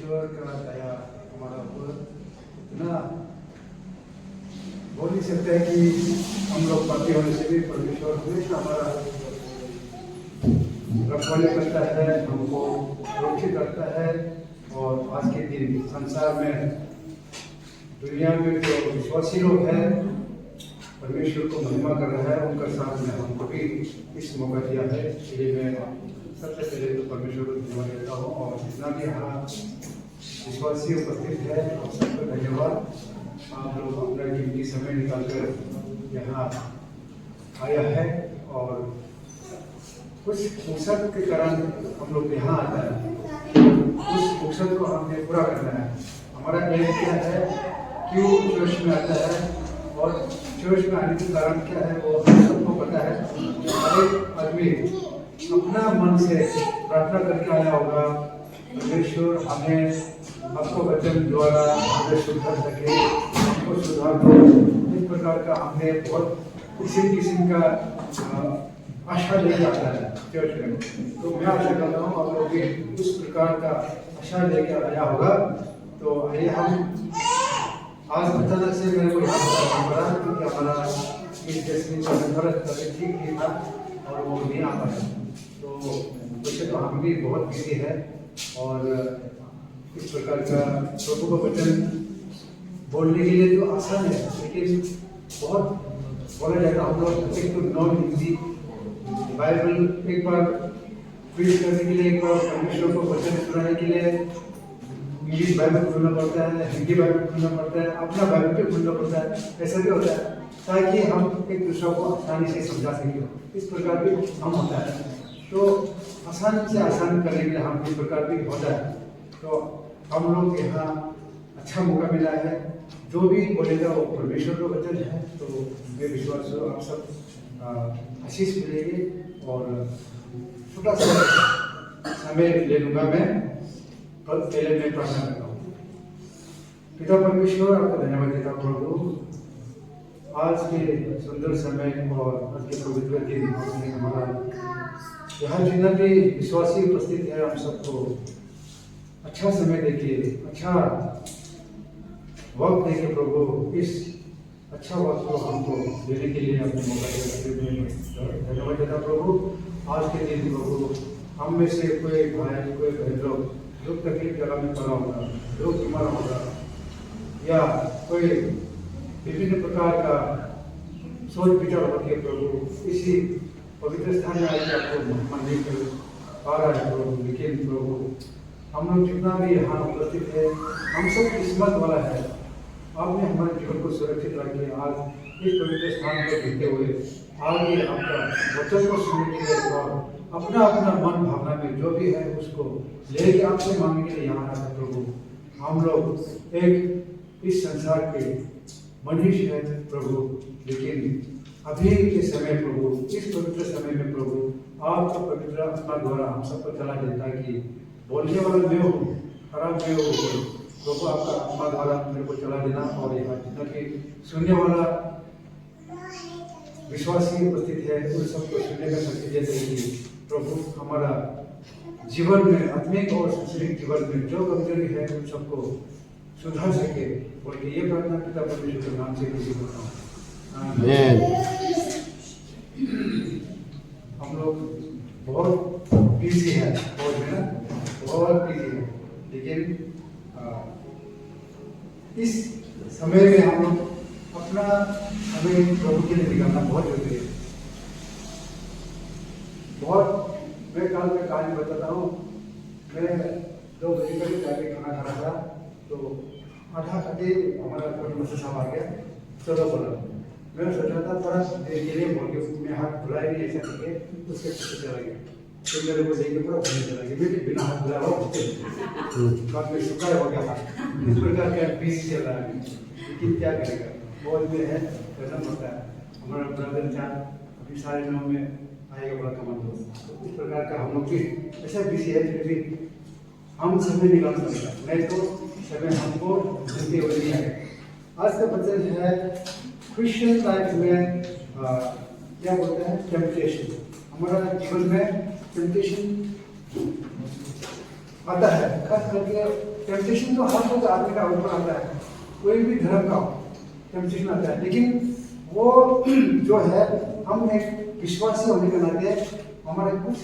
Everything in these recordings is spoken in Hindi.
परमेश्वर का दया हमारा ऊपर इतना बोल नहीं सकते हैं कि हम लोग पापी होने से भी परमेश्वर हमेशा हमारा रखवाली करता है, हमको सुरक्षित करता है। और आज के दिन संसार में दुनिया में जो विश्वासी लोग हैं परमेश्वर को महिमा कर रहा है, उनका साथ में हमको भी इस मौका दिया है। इसलिए मैं सबसे पहले तो परमेश्वर को धन्यवाद देता हूँ और जितना भी यहाँ विश्वासी उपस्थित है और सबको धन्यवाद। आप लोग अपना कीमती समय निकालकर यहाँ आया है और कुछ फुर्सत के कारण हम लोग यहाँ आता है, उस फुर्सत को हमें पूरा करना है। हमारा एम क्या है, क्यों चर्च में आता है और चर्च में आने के कारण क्या है वो हम सबको पता है। हर एक आदमी अपना मन से प्रार्थना करके आया होगा, परमेश्वर हमें आपको वचन द्वारा हमें सुधार सके, हमको सुधार दो। इस प्रकार का हमने बहुत किस्म किस्म का आशा लेके आता है चर्च में। तो मैं आशा करता हूँ आप लोग भी उस प्रकार का आशा लेके आया होगा। तो आइए हम आज अचानक से मेरे को याद पड़ा क्योंकि हमारा इस देश में ठीक नहीं था और वो नहीं आ पाया। तो वैसे तो हम भी बहुत बिजी है और इस प्रकार का प्रभु का वचन बोलने के लिए तो आसान है, लेकिन बहुत बोला जाता है हम लोग एक तो नॉन हिंदी बाइबल एक बार प्रीच करने के लिए, एक बार परमेश्वर को वचन सुनाने के लिए इंग्लिश बाइबल खोलना पड़ता है, हिंदी बाइबल खोलना पड़ता है, अपना बाइबल भी खोलना पड़ता है। ऐसा भी होता है ताकि हम एक दूसरे को आसानी से समझा सकें। इस प्रकार भी हम होता है, तो आसान से आसान करने के लिए हम इस प्रकार भी होता है। तो हम लोग यहाँ अच्छा मौका मिला है, जो भी बोलेगा वो परमेश्वर का वचन है। तो मैं विश्वास हूँ आप सब आशीष मिलेंगे और छोटा सा समय ले लूँगा मैं। पहले मैं प्रार्थना करता हूँ। पिता परमेश्वर आपका धन्यवाद देता हूँ प्रभु, आज के सुंदर समय और आज के पवित्र दिन हमारा यहाँ जितना भी विश्वासी उपस्थित है हम सबको अच्छा समय देखिए, अच्छा वक्त देखिए प्रभु। इस अच्छा वक्त को हमको देने के लिए अपने मौका धन्यवाद देता प्रभु। आज के दिन प्रभु हम में से कोई भाई कोई बहन लोग दुख तकलीफ जगह में पड़ा होगा, दुख बीमार होगा या कोई विभिन्न प्रकार का सोच विचार होती है प्रभु, इसी पवित्र स्थान में आके आपको मंदिर कर पा रहा है प्रभु। लेकिन प्रभु हम लोग जितना भी यहाँ उपस्थित है हम सब किस्मत वाला है। आपने हमारे जीवन को सुरक्षित रखे आज इस पवित्र स्थान पर रहते हुए आगे आपका वचन को सुनने के लिए और अपना अपना मन भावना में जो भी है उसको लेके आपसे मांगने के लिए यहाँ आना है प्रभु। हम लोग एक इस संसार के मनुष्य है प्रभु, लेकिन अभी के समय प्रभु इस पवित्र समय में प्रभु आपका पवित्र आत्मा द्वारा हम सबको चला देता है कि बोलने वाला मैं हूँ, खराब मैं हूँ प्रभु। आपका आत्मा द्वारा मेरे को चला देना और यहाँ जितना कि सुनने वाला विश्वासी उपस्थित है उन सबको सुनने का शक्ति देते हैं कि प्रभु हमारा जीवन में आत्मिक और शारीरिक जीवन में जो कमजोरी है उन सबको सुधार सके। और ये प्रार्थना पिता परमेश्वर के नाम से किसी करता हूँ। हम लोग बहुत बिजी है, बहुत बिजी है, लेकिन इस समय में हम लोग अपना समय प्रभु के लिए निकालना बहुत जरूरी है। बहुत मैं कल में कहानी बताता हूँ। मैं 2 बजे करीब जाके खाना खा रहा था, तो आधा घंटे हमारा मस्टर साहब आ गया, चलो बोला। मैं सोच रहा था थोड़ा देर के लिए बोल के मैं हाथ धुलाई नहीं ऐसा करके उसके पीछे चला गया। तो मेरे को लेके पूरा घूमने चला गया, मैं बिना हाथ धुलाया हुआ कल में शुक्र हो गया था। इस प्रकार का बीज चल रहा है, लेकिन क्या करेगा, बहुत में है करना पड़ता है। हमारा ब्रदर चार अभी 9:30 में आएगा बड़ा कमाल। तो इस प्रकार का हम लोग भी ऐसा बिजी है, फिर भी हम समय निकाल सकते हैं, नहीं तो समय हमको जल्दी हो नहीं आएगा। आज का वचन है क्रिश्चियन लाइफ में क्या बोलते हैं, टेम्पटेशन। हमारा जीवन में टेम्पटेशन आता है, खास करके टेम्पटेशन तो हर कोई आदमी का ऊपर आता है, कोई भी धर्म का टेम्पटेशन आता है, लेकिन वो जो है हम एक विश्वासी होने के नाते हमारे कुछ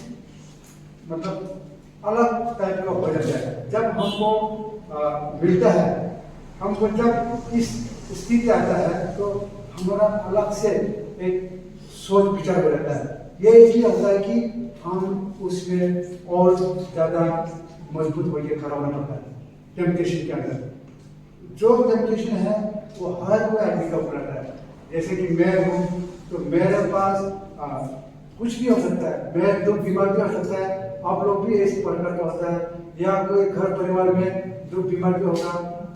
मतलब अलग टाइप का हो जाता है। जब हमको मिलता है, हमको जब इस स्थिति आता है तो हमारा अलग से एक सोच विचार हो जाता है। ये इसलिए होता है कि हम उसमें और ज़्यादा मजबूत होकर खड़ा होना पड़ता है टेम्पटेशन के अंदर। जो टेम्पटेशन है वो हर कोई आदमी का ऊपर आता है। जैसे कि मैं हूँ तो मेरे पास कुछ भी हो सकता है, मैं दुख बीमार भी हो सकता है, आप लोग भी इस प्रकार का होता है, या कोई घर परिवार में दुख बीमार भी होगा,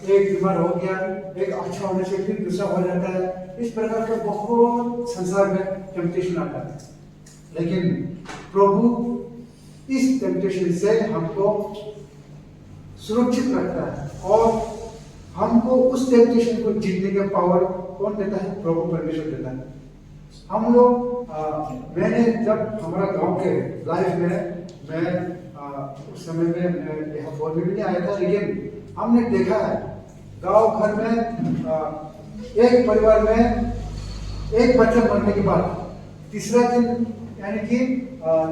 एक बीमार हो गया, एक अच्छा होने से फिर दूसरा हो जाता है। इस प्रकार का बहुत संसार में टेम्पटेशन आता है, लेकिन प्रभु इस टेम्पटेशन से हमको सुरक्षित रखता है और हमको उस टेम्पटेशन को जीतने का पावर कौन देता है? प्रभु परमेश्वर देता है। हम लोग मैंने जब हमारा गांव के लाइफ में मैं उस समय में यहाँ फोन में भी नहीं आया था, लेकिन हमने देखा है गांव घर में एक परिवार में एक बच्चा मरने के बाद तीसरा दिन यानी कि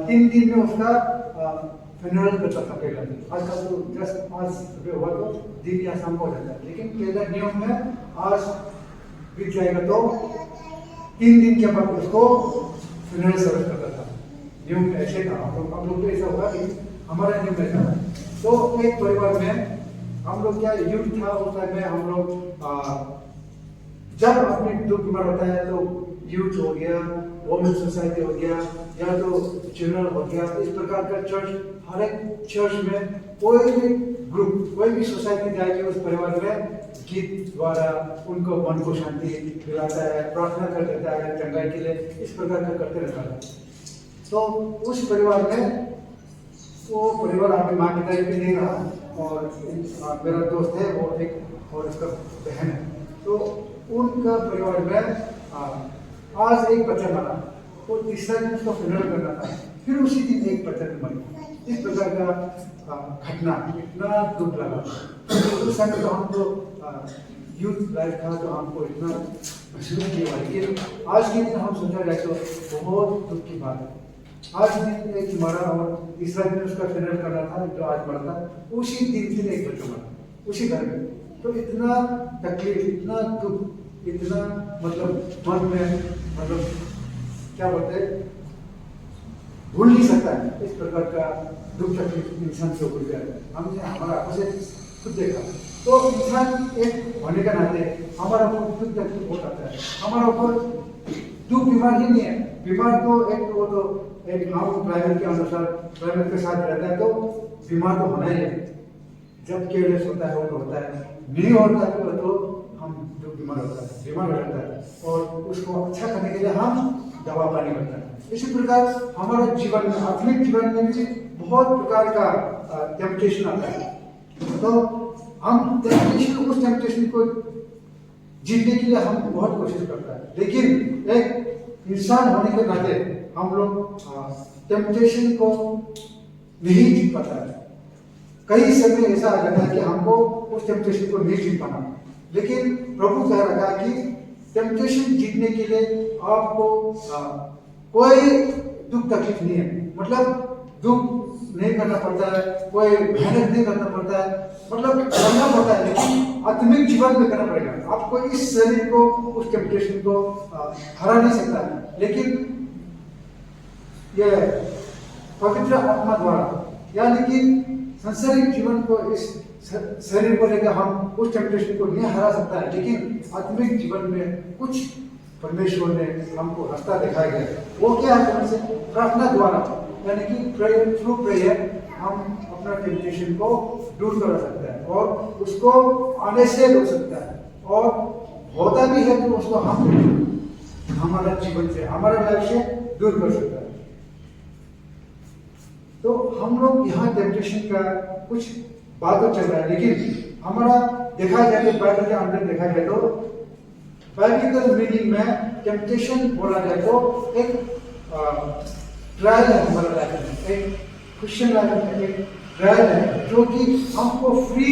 3 दिन में उसका फ्यूनरल करता था पहला। आजकल तो जस्ट आज सुबह हुआ तो दिन या शाम को हो जाता है, लेकिन पहला नियम में आज बीत जाएगा तो 3 दिन के बाद उसको फ्यूनरल सर्विस करता था। नियम ऐसे था, आप लोग तो ऐसा होगा कि हमारा नियम ऐसा था। तो एक परिवार में हम लोग क्या युद्ध था उस टाइम में, हम लोग जब अपने दुख बीमार होता है तो यूथ हो गया, वोमेन सोसाइटी हो गया, या तो चिल्ड्रन हो गया, इस प्रकार का चर्च, हर एक चर्च में कोई भी ग्रुप, कोई भी सोसाइटी जाएगी उस परिवार में गीत द्वारा उनको मन को शांति दिलाता है, प्रार्थना कर देता है चंगाई के लिए, इस प्रकार का करते रहता है। तो उस परिवार में वो परिवार अभी माँ पिता भी नहीं रहा, और मेरा दोस्त है वो एक और उसका बहन है, तो उनका परिवार में आज एक बच्चा मरा, तो तीसरा दिन उसका फ्यूनरल करना था, फिर उसी दिन एक बच्चा भी मरा। इस प्रकार का घटना इतना दुख लगा। उस समय तो हम तो यूथ लाइफ था तो हमको इतना महसूस नहीं हुआ, लेकिन आज के दिन हम सोचा जाए तो बहुत दुख की बात है। आज दिन एक मरा और तीसरा दिन उसका फ्यूनरल करना था, जो आज मरता, उसी दिन फिर एक बच्चा मरा उसी घर में। तो इतना तकलीफ, इतना दुख, इतना मतलब मन में मतलब क्या बोलते हैं, भूल नहीं सकता है। इस प्रकार का दुख तकलीफ इंसान से ऊपर गया, हमने हमारा आंखों से खुद देखा। तो इंसान एक होने का नाते हमारा ऊपर दुख तकलीफ बहुत आता है। हमारा ऊपर दुख बीमार ही नहीं है, बीमार तो एक वो तो एक हम प्राइवेट के अनुसार प्राइवेट के साथ रहता है तो बीमार तो होना ही है। जब केयरलेस होता है वो तो होता है, नहीं होता है तो हम जो बीमार होता है, बीमार हो जाता है, और उसको अच्छा करने के लिए हम दवा पानी करता है। इसी प्रकार हमारे जीवन में, आत्मिक जीवन में भी बहुत प्रकार का टेम्पटेशन आता है। तो हम टेम्पटेशन, उस टेम्पटेशन को जीतने के लिए हम बहुत कोशिश करता है, लेकिन एक इंसान होने के नाते हम लोग टेम्पटेशन को नहीं जीत पाता है। कई समय ऐसा आ जाता है कि हमको उस टेम्पटेशन को नहीं जीत पाना, लेकिन प्रभु कह रहा है कि टेम्पटेशन जीतने के लिए आपको कोई दुख तकलीफ नहीं है, मतलब दुख नहीं करना पड़ता है, कोई मेहनत नहीं करना पड़ता है, मतलब करना पड़ता है लेकिन आत्मिक जीवन में करना पड़ेगा। आपको इस शरीर को, उस टेम्पटेशन को हरा नहीं सकता है, लेकिन ये पवित्र आत्मा द्वारा, यानी कि सांसारिक जीवन को, इस शरीर को लेकर हम उस टेम्पटेशन को नहीं हरा सकता है, लेकिन आत्मिक जीवन में कुछ परमेश्वर ने हमको रास्ता दिखाया गया। वो क्या है? प्रार्थना द्वारा, यानी कि प्रेयर, थ्रू प्रेयर हम अपना टेम्पटेशन को दूर कर सकते हैं और उसको आने से रोक सकता है, और होता भी है तो उसको हम हमारा जीवन से, हमारा लाइफ से दूर कर सकता है। तो हम लोग यहाँ टेम्पटेशन का कुछ बात तो चल रहा है, लेकिन हमारा देखा जाए तो बाइबल के अंदर देखा जाए तो बाइबलिकल मीनिंग में टेम्पटेशन बोला जाए तो एक ट्रायल है हमारा लाइफ में, एक क्रिश्चियन लाइफ में एक ट्रायल है जो कि हमको फ्री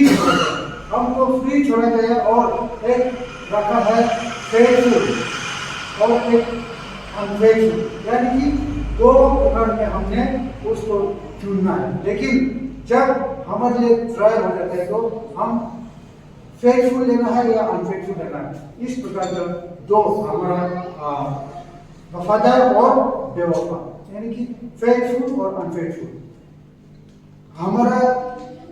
छोड़ा गया और एक रखा है फेथफुल और एक अनफेथफुल, यानी कि दो प्रकार में हमने उसको चुनना है। लेकिन जब हमारे लिए ट्रायल हो जाता है तो हम फेथफुल लेना है या अनफेथफुल लेना है। इस प्रकार का दो हमारा वफादार और बेवफा, यानी कि फेथफुल और अनफेथफुल हमारा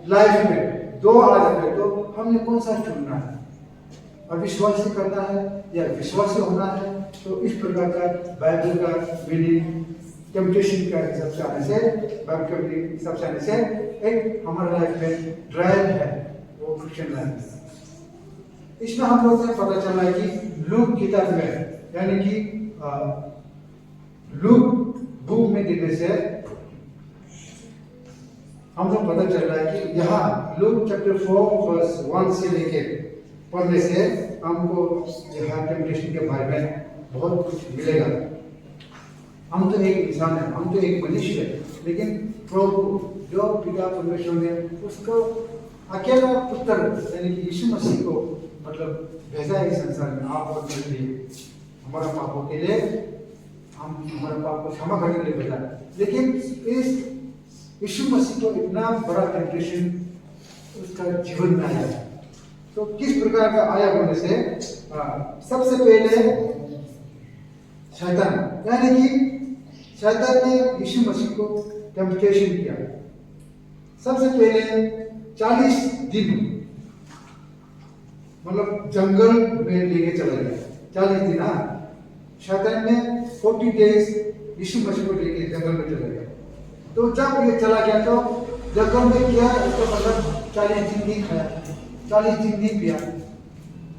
लाइफ में दो आ जाते हैं, तो हमने कौन सा चुनना है, अविश्वासी करना है या विश्वासी होना है। तो इस प्रकार का बाइबल का मीनिंग टेम्पटेशन का हिसाब से आने से, बाइबल का मीनिंग हिसाब से आने से एक हमारे लाइफ में ट्रायल है, वो क्रिश्चियन लाइफ। इसमें हम लोग को पता चला है कि लूक किताब में, यानी कि लूक बुक में देखने से हम लोग पता चल रहा है कि यहाँ लूक चैप्टर 4 वर्स 1 से लेके पढ़ने से हमको यहाँ टेम्पटेशन के बारे में बहुत कुछ मिलेगा। हम तो एक इंसान है, हम तो एक मनुष्य है, लेकिन प्रभु जो पिता परमेश्वर ने उसको अकेला पुत्र यानी कि यीशु मसीह को मतलब भेजा है इस संसार में आप और मेरे लिए, हमारा पापों के लिए, हम हमारे पाप को क्षमा करने के लिए भेजा। लेकिन इस यीशु मसीह को इतना बड़ा टेम्पटेशन उसका जीवन में आया, तो किस प्रकार का आया होने से सबसे पहले शैतान, यानी कि शैतान ने यीशु मसीह को टेम्पटेशन किया। सबसे पहले 40 दिन मतलब जंगल में लेके चला गया। 40 दिन शैतान ने 40 डेज यीशु मसीह को लेके जंगल में चला गया। तो जब ये चला गया तो जंगल में किया, इसका मतलब 40 दिन नहीं खाया, 40 दिन नहीं पिया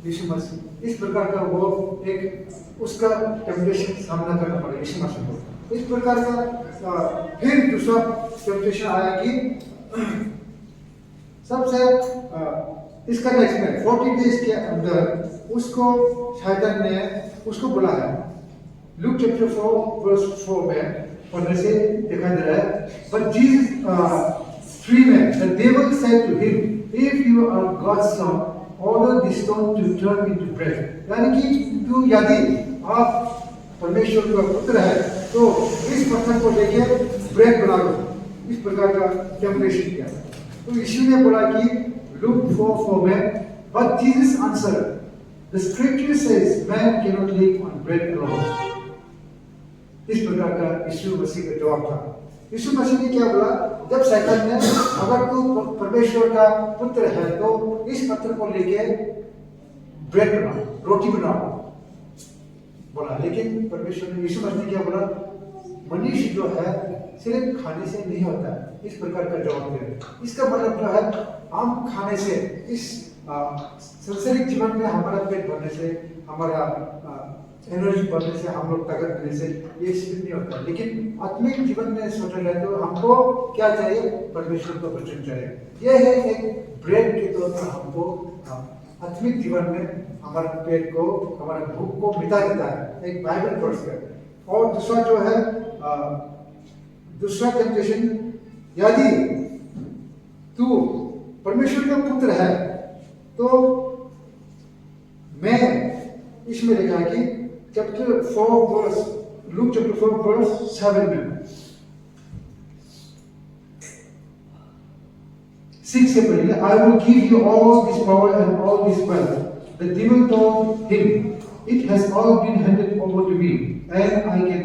यीशु मसीह। इस प्रकार का वो एक उसका टेम्पटेशन सामना करना पड़ा यीशु मसीह को। इस प्रकार का फिर दूसरा टेम्पटेशन आया कि सबसे इसका नेक्स्ट में 40 डेज के अंदर उसको शैतान ने उसको बुलाया। लूक चैप्टर 4 वर्स 4 में पढ़ने से दिखाई दे रहा है, बट जीसस 3 में the devil said to him, if you are God's son order this stone to turn into bread, यानी कि तू यदि आप परमेश्वर का पुत्र है तो इस पत्थर को लेके ब्रेड बना लो। इस प्रकार का टेम्पटेशन किया। तो यीशु ने बोला कि लूक 4:4 में, but Jesus answered, the scripture says man can not live on bread alone. इस प्रकार का यीशु मसीह का जवाब था। यीशु मसीह ने क्या बोला, जब शैतान ने अगर तू परमेश्वर का पुत्र है तो इस पत्थर को लेके ब्रेड बनाओ, रोटी बनाओ बोला। लेकिन परमेश्वर ने, यीशु मसीह ने क्या बोला, मनुष्य जो है सिर्फ खाने से नहीं होता है। इस प्रकार का जवाब दिया। इसका मतलब जो है हम खाने से, इस सांसारिक जीवन में हमारा पेट भरने से, हमारा एनर्जी बढ़ने से, हम लोग ताकत मिलने से ये सिर्फ नहीं होता। लेकिन आत्मिक जीवन में सोचा जाए तो हमको क्या चाहिए, परमेश्वर का वचन चाहिए। यह है एक ब्रेड के तौर पर हमको आत्मिक जीवन में हमारे पेट को, हमारे भूख को मिटा देता है, एक बाइबल वर्स है। और दूसरा जो है दूसरा टेम्पटेशन, यदि तू परमेश्वर का पुत्र है तो मैं, इसमें लिखा है कि chapter 4 verse, Luke chapter 4 verse 7 में 6 से पढ़िए, I will give you all this power and all this wealth. The devil told him, it has all been handed over to me and I can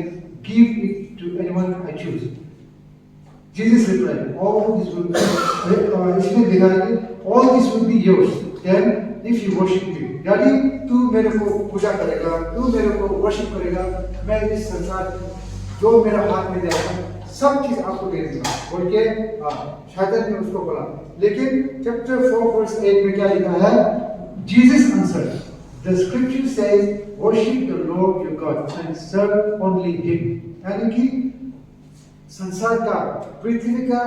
give it to anyone I choose. Jesus replied, all this will be, इसमें लिखा है कि all this will be yours then if you worship me। यानी तू मेरे को पूजा करेगा, तू मेरे को वर्शिप करेगा, मैं इस संसार जो मेरा हाथ में जाएगा सब चीज आपको दे दूंगा बोल के शैतान ने उसको बोला। लेकिन चैप्टर 4 वर्स 8 में क्या लिखा है, Jesus answered, the scripture says worship the Lord your God and serve only him. यानी कि संसार का, पृथ्वी का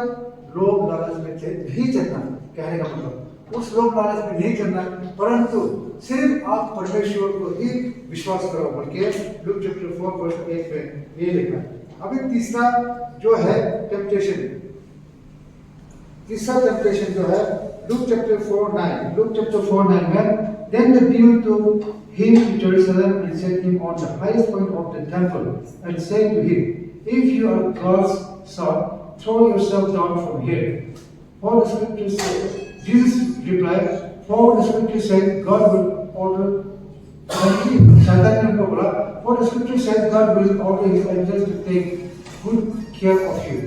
लोभ लालच में नहीं चलना, कहने का मतलब उस लोभ लालच में नहीं चलना, परंतु सिर्फ आप परमेश्वर को ही विश्वास करो बोल के लूक चैप्टर 4 वर्स 8 में ये लिखा है। अभी तीसरा जो है टेम्पटेशन, तीसरा टेम्पटेशन जो है लूक चैप्टर 4:9 में, then the devil took him to Jerusalem and set him on the highest point of the temple and said to him, if you are God's son, throw yourself down from here. For the scripture says, Jesus replied, for the scripture says God will order, Satan ने उनको बोला, for the scripture says God will order his angels to take good care of you.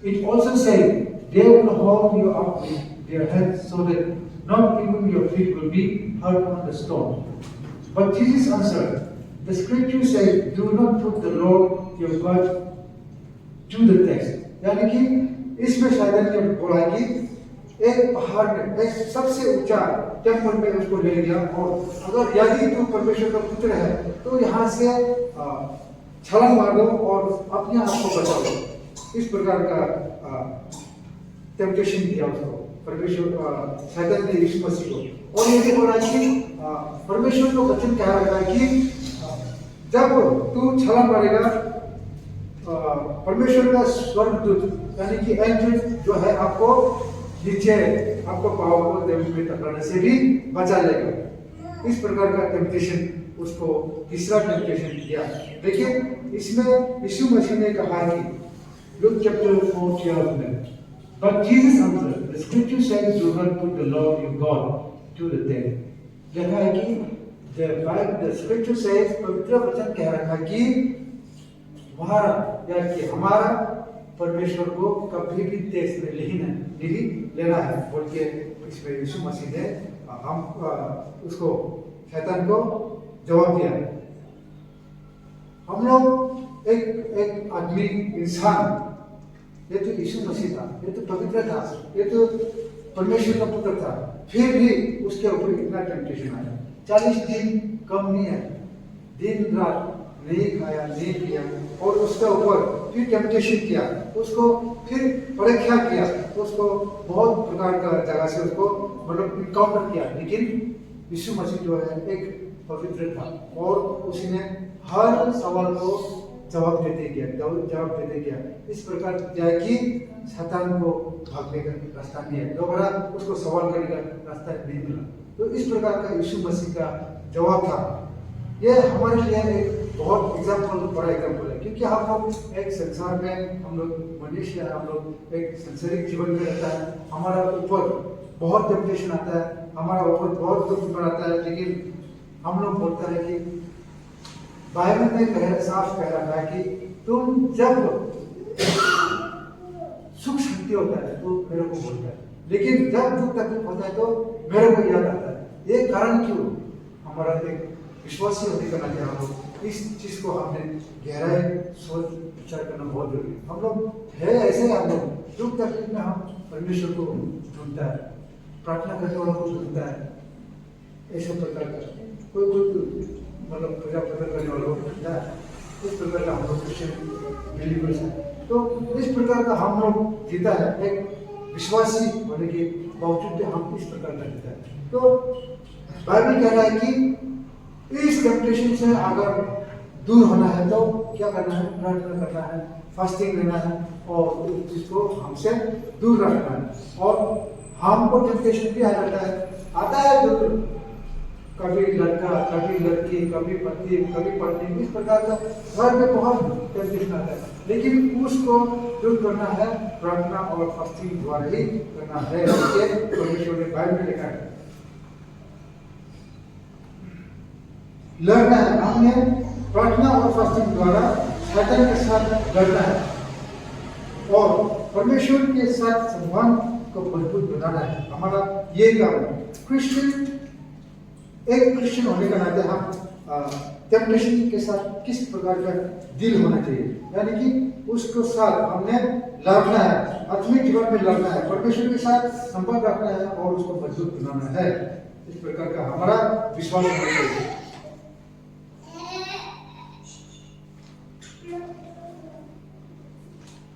It also says they will hold you up with their hands so that not even your feet will be hurt on the stone. But Jesus answered, the scripture says, do not put the Lord your God to the test. यानी कि इसमें शैतान ने बोला कि एक पहाड़ में, एक सबसे ऊंचा टेम्पल में उसको ले गया, और अगर यदि तू परमेश्वर का पुत्र है तो यहाँ से छलांग मार दो और अपने आप को बचा लो। इस प्रकार का टेम्पटेशन दिया उसको परमेश्वर, शैतान ने यीशु मसीह को। और ये भी बोला कि परमेश्वर को वचन कह रहा है कि जब तू छलांग मारेगा, परमेश्वर का स्वर्गदूत यानी कि एंजल जो है आपको नीचे, आपको पाँव को जमीन में टकराने से भी बचा लेगा। इस प्रकार का टेम्पटेशन उसको तीसरा टेम्पटेशन दिया। देखिए इसमें यीशु मसीह ने कहा कि लूक चैप्टर 4:12 में, but Jesus answered, the scripture says do not put the Lord your God to the test। लिखा है कि the scripture says, पवित्र वचन कह रहा है कि हमारा या कि हमारा परमेश्वर को कभी भी टेस्ट में नहीं लेना है बोल के इसमें यीशु मसीह ने हम उसको शैतान को जवाब दिया। हम लोग एक आदमी इंसान, ये तो यीशु मसीह था, ये तो पवित्र था, ये तो परमेश्वर का पुत्र था, फिर भी उसके ऊपर इतना टेम्पटेशन आया। 40 दिन कम नहीं है, दिन रात नहीं खाया नहीं पिया, और उसके ऊपर फिर टेम्पटेशन किया, उसको फिर परीक्षा किया, उसको बहुत प्रकार का जगह से उसको मतलब इनकाउंटर किया। लेकिन यीशु मसीह जो है एक पवित्र था और उसने हर सवाल को जवाब देते गया। इस प्रकार किया कि शैतान को भागने का रास्ता नहीं है, दोबारा उसको सवाल करने का रास्ता नहीं मिला। तो इस प्रकार का यीशु मसीह का जवाब था। ये हमारे लिए एक बहुत बड़ा एग्जाम्पल है, क्योंकि हम लोग एक संसार में, हम लोग मनुष्य है, हम लोग एक संसारिक जीवन में रहता है, हमारा ऊपर बहुत टेम्पटेशन आता है, हमारा ऊपर बहुत दुख बनाता है, लेकिन हम लोग बोलता है कि बाइबल में साफ कह रहा है कि तुम जब सुख शांति होता है तो मेरे को बोलता है, लेकिन जब दुख तकलीफ होता है तो मेरे को याद आता है। ये कारण क्यों? हमारा एक विश्वासी होने का नाते हम लोग इस चीज को हमने गहराई सोच विचार करना बहुत जरूरी है। हम लोग है ऐसे, हम लोग दुख तकलीफ में हम परमेश्वर को ढूंढता है, प्रार्थना करने वालों को ढूंढता है, ऐसे प्रकार का कोई मतलब पूजा करने वालों को ढूंढता है। इस प्रकार का हम लोग क्रिश्चियन बिलीवर्स हैं। तो इस प्रकार का हम लोग जीता है, एक विश्वासी होने के बावजूद हम इस प्रकार का जीता है। तो बाइबल कह रहा है कि इस टेम्पटेशन से अगर दूर होना है तो क्या करना है? प्रार्थना करना है, फास्टिंग लेना है और उस चीज को हमसे दूर रखना है। और हमको टेम्पटेशन भी आता है जो कभी लड़का, कभी लड़की, कभी पति, कभी पत्नी, इस प्रकार का घर में बहुत टेम्पटेशन आता है, लेकिन उसको दूर करना है प्रार्थना और फास्टिंग द्वारा ही करना है। परमेश्वर ने बाइबल में लिखा है लड़ना है, हमने प्रार्थना और फास्टिंग द्वारा शैतान के साथ लड़ना है और परमेश्वर के साथ संबंध को मजबूत बनाना है। हमारा ये काम है। एक क्रिश्चियन होने का नाते हम टेम्पटेशन के साथ किस प्रकार का दिल होना चाहिए, यानी कि उसको साथ हमने लड़ना है, आत्मिक जीवन में लड़ना है, परमेश्वर के साथ संपर्क रखना है और उसको मजबूत बनाना है। इस प्रकार का हमारा विश्वास होना चाहिए।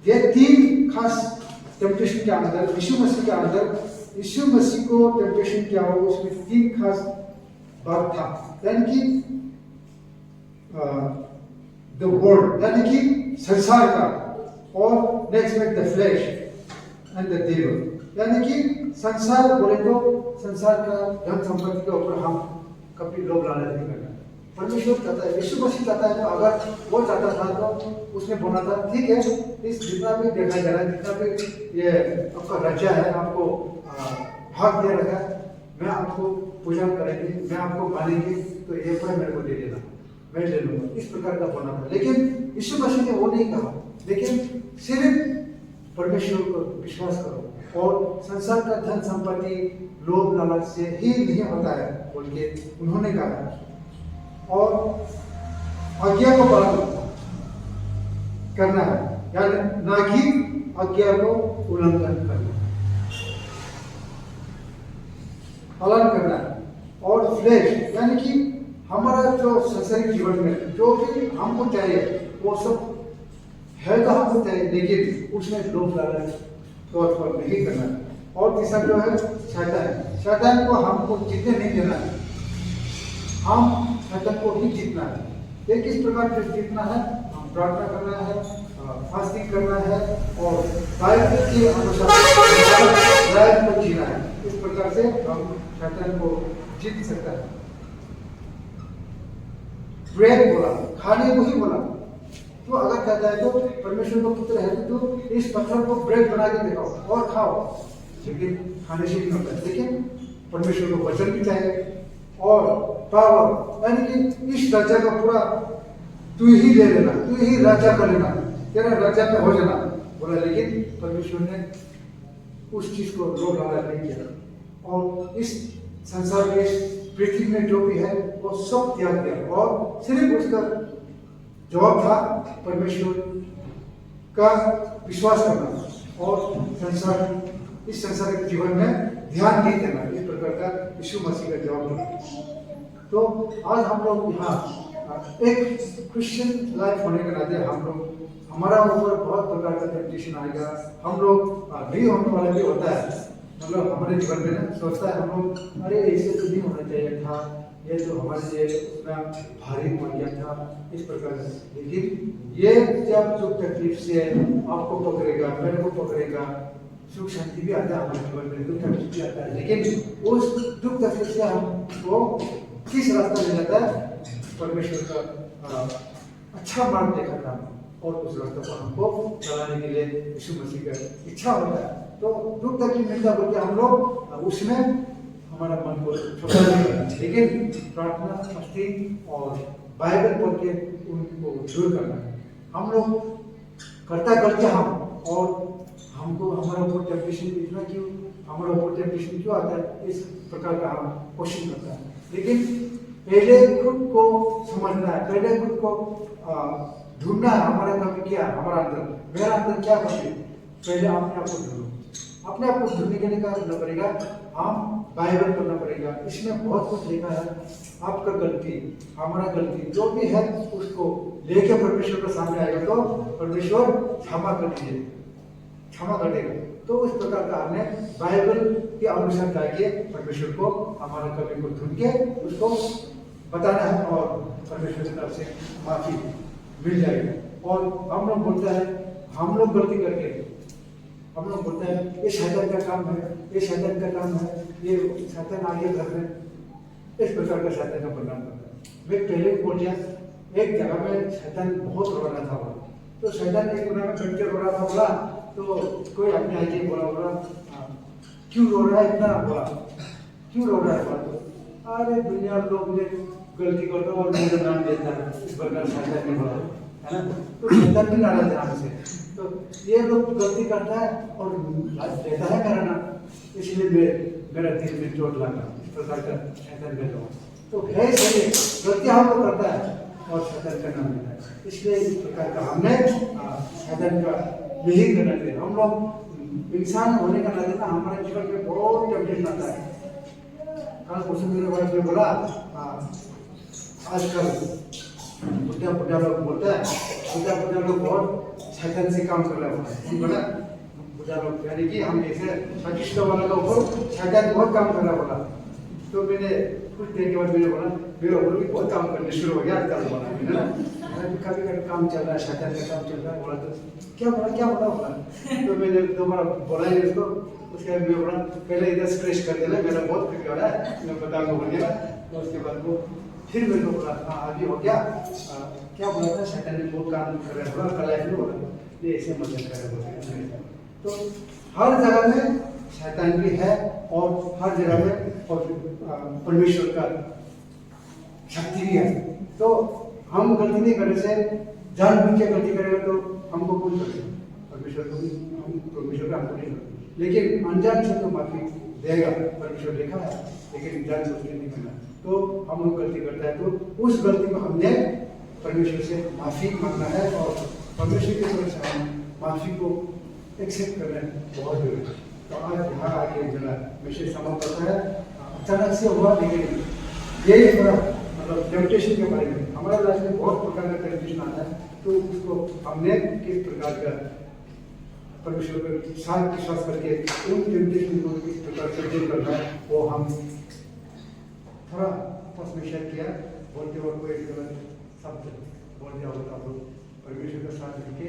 ये तीन खास टेम्पटेशन के अंदर यीशु मसीह के अंदर यीशु मसीह को टेम्पटेशन क्या हो, उसमें तीन खास बात था, यानी कि द वर्ल्ड यानी कि संसार का, और नेक्स्ट में द फ्लैश एंड द देवर, यानी कि संसार बोले तो संसार का धन संपत्ति के ऊपर हम कभी लोभ लालच नहीं करना। परमेश्वर कहता है, यीशु मसीह कहता है, तो अगर वो चाहता था तो उसने बोला था ठीक है, इस जितना भी देखा जा रहा है, जितना भी ये आपका राज्य है, आपको भाग दे रखा है, मैं आपको पूजा करेंगे, मैं आपको मानेंगे, तो ये पर मेरे को दे देना, मैं ले लूंगा, इस प्रकार का बोला था। लेकिन यीशु मसीह ने वो नहीं कहा, लेकिन सिर्फ परमेश्वर को विश्वास करो और संसार का धन संपत्ति लोभ लालच से ही नहीं होता है बोल के उन्होंने कहा, और आज्ञा को पालन करना है, यानी ना कि आज्ञा को उल्लंघन करना, पालन करना है। और फ्लेश यानी कि हमारा जो संसारिक जीवन में जो भी हमको चाहिए वो सब है, तो हमको चाहिए, लेकिन उसमें लोभ लालच तौर पर नहीं करना है। और तीसरा जो है शैतान, शैतान को हमको जीतने नहीं देना है, हम शैतान को ही जीतना है। ये किस प्रकार से जीतना है? हम प्रार्थना करना है, फास्टिंग करना है और बाइबल के अनुसार लाइफ को जीना है। इस प्रकार से हम शैतान को जीत सकता है। ब्रेड बोला, खाने को ही बोला, तो अगर कहता है तो परमेश्वर का पुत्र है तो इस पत्थर को ब्रेड बना के दिखाओ और खाओ, लेकिन खाने से नहीं होता है। लेकिन परमेश्वर को वचन भी चाहिए और पावर, यानी कि इस राजा का पूरा तू ही ले लेना, तू ही राजा कर लेना, तेरा राजा पे हो जाना बोला। लेकिन परमेश्वर ने उस चीज को लोभ लालच नहीं किया और इस संसार में, इस पृथ्वी में जो भी है वो सब त्याग दिया और सिर्फ उसका जवाब था परमेश्वर का विश्वास करना और इस संसार के जीवन में ध्यान नहीं देना। इस प्रकार का यीशु मसीह का जवाब था। तो आज हम लोग यहाँ एक क्रिश्चियन लाइफ होने के नाते हम लोग, हमारा ऊपर बहुत प्रकार का टेम्पटेशन आएगा, हम लोग नहीं होने वाला भी होता है, मतलब हमारे जीवन में ना सोचता है हम लोग, अरे ऐसे तो नहीं होना चाहिए था, ये जो हमारे लिए उतना भारी पड़ गया था, इस प्रकार से। लेकिन ये जब दुख तकलीफ से आपको पकड़ेगा, मेरे को पकड़ेगा, सुख शांति भी आता है हमारे जीवन में, दुख तकलीफ भी आता है, लेकिन उस दुख तकलीफ से हमको किस रास्ता ले जाता है? परमेश्वर का अच्छा मार्ग दिखाता है और उस रास्ते को हमको चलाने के लिए यीशु मसीह का इच्छा होता है। तो दुख तकलीफ मिलता बोलते हम लोग उसमें हमारा मन को छोटा नहीं करना, लेकिन प्रार्थना, फास्टिंग और बाइबल पढ़ के उनको दूर करना है। हम लोग करते हम, और हमको हमारा ऊपर टेम्पटेशन इतना क्यों, हमारा ऊपर टेम्पटेशन क्यों आता है, इस प्रकार का हम क्वेश्चन करता है। लेकिन पहले खुद को समझना है, पहले खुद को ढूंढना है, हमारा कमी क्या, हमारा अंदर, मेरा अंदर क्या कमी है, पहले अपने आप को ढूंढो। अपने आप को ढूंढने के लिए क्या करना पड़ेगा? हम बाइबल पढ़ना पड़ेगा, इसमें बहुत कुछ लिखा है, आपका गलती, हमारा गलती जो भी है उसको लेके परमेश्वर के सामने आएगा तो परमेश्वर क्षमा कर दीजिए, क्षमा कर देगा। तो उस प्रकार का हमने बाइबल के अनुसार जाके परमेश्वर को हमारा कमी को ढूंढ के उसको बताना है और परमेश्वर की तरफ से माफी मिल जाएगी। और हम लोग बोलते हैं, हम लोग गलती करके हम लोग बोलते हैं ये शैतान का काम है, ये शैतान का काम है, ये शैतान आगे घर में, इस प्रकार का शैतान का परिणाम करता है। मैं पहले बोल दिया, एक जगह में शैतान बहुत रो रहा था, तो शैतान एक कोने में बैठ के रो रहा था, बोला तो कोई अपने आगे बोला क्यों रो रहा है इतना, बोला क्यों रो रहा है? अरे दुनिया लोग ने गलती करता और मेरा नाम देता है, इस प्रकार शैतान ने बोला, है ना। तो शैतान भी नाराज है हमसे, तो ये लोग गलती करता है और देता है मेरा नाम, इसलिए मेरा दिल में चोट लगा, इस प्रकार का शैतान का जवाब। तो है सही, गलती हम लोग करता है और शैतान का नाम देता है, इसलिए इस प्रकार का हमने शैतान का यही करना चाहिए। हम लोग इंसान होने का नाते ना हमारे जीवन में बहुत टेम्पटेशन आता है। कल कुछ मेरे वाइफ ने बोला, आजकल बुढ़ा लोग बोलता है, बुढ़ा लोग बहुत शैतान से काम कर रहा है, बोला बुढ़ा लोग, यानी कि हम जैसे 25 वाला का ऊपर शैतान बहुत काम कर रहा, बोला तो मैंने कुछ देर के बाद मैंने बोला मेरा ऊपर भी बहुत काम करने शुरू हो गया कल बोला है ना, कभी कभी काम चल रहा है, शैतान का काम चल रहा है। बोला तो क्या बोला तो मैंने दोबारा बोला ही उसको। उसके बाद मैं बोला पहले इधर स्क्रैच कर देना, मेरा बहुत फिट हो रहा है, मैं बताऊंगा बोल गया। तो उसके बाद वो फिर मेरे को बोला हाँ अभी हो गया, क्या बोला था शैतान ने बहुत काम कर रहा है, बोला कल ऐसे बोला ये ऐसे मदद कर रहे। तो हर जगह में शैतान भी है और हर जगह में और परमेश्वर का शक्ति भी है। तो हम गलती नहीं करने से जानबूझ के गलती करेगा तो हमको कौन करेगा? परमेश्वर को भी, हम परमेश्वर का हमको नहीं करते। लेकिन अनजान से तो माफी देगा, परमेश्वर लिखा है, लेकिन जानबूझ के नहीं करना। तो हम लोग गलती करते हैं तो उस गलती को हमने परमेश्वर से माफी मांगना है और परमेश्वर की तरफ से हम माफी को एक्सेप्ट करना बहुत जरूरी है। तो आज यहाँ आके जो है विषय समाप्त होता है, अचानक से हुआ, लेकिन यही थोड़ा मतलब टेम्पटेशन के बारे में हमारे लाइफ में बहुत प्रकार का टेम्पटेशन आता है। तो उसको हमने किस प्रकार का परमेश्वर के साथ विश्वास करके उन टेम्पटेशन को किस प्रकार से डील करना है वो हम थोड़ा फर्स्ट में शेयर किया। बोलते वक्त कोई गलत शब्द बोल दिया होता तो परमेश्वर का साथ लेके